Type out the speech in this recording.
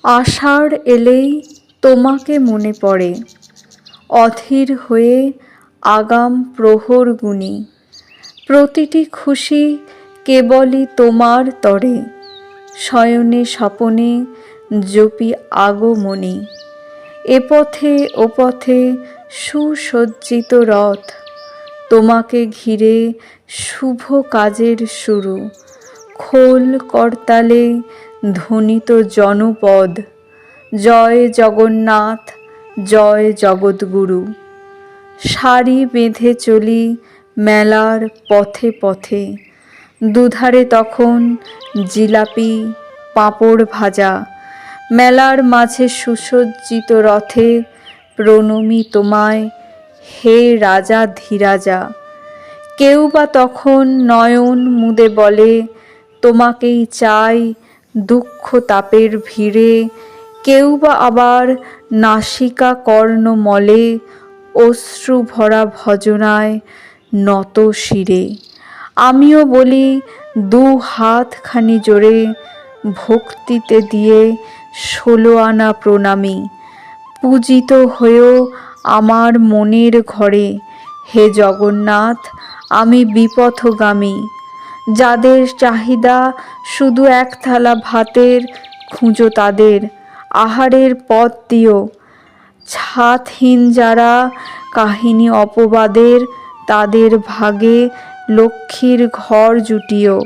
আষাঢ় এলেই তোমাকে মনে পড়ে, অধীর হয়ে আগাম প্রহর গুনি। প্রতিটি খুশি কেবলই তোমার তরে, শয়নে স্বপনে জপি আগমনী। এ পথে ও পথে সুসজ্জিত রথ, তোমাকে ঘিরে শুভ কাজের শুরু। খোল করতালে ধ্বনিত জনপদ, জয় জগন্নাথ জয় জগদ্গুরু। সারি বেঁধে চলি মেলার পথে পথে, দুধারে তখন জিলাপি পাঁপড় ভাজা। মেলার মাঝে সুসজ্জিত রথে প্রণমী তোমায়, হে রাজা ধীরাজা। কেউ বা তখন নয়ন মুদে বলে, তোমাকেই চাই দুঃখ তাপের ভিড়ে। কেউ বা আবার নাসিকা কর্ণ মলে, অশ্রু ভরা ভজনায় নত শিরে। আমিও বলি দু হাতখানি জোড়ে, ভক্তিতে দিয়ে 16 আনা প্রণামী। পূজিত হয়েও আমার মনের ঘরে, হে জগন্নাথ আমি বিপথগামী। যাদের চাহিদা শুধু এক থালা ভাতের, খুঁজো তাদের আহারের পথ দিও। ছাদহীন যারা কাহিনী অপবাদের, তাদের ভাগে লক্ষ্মীর ঘর জুটিও।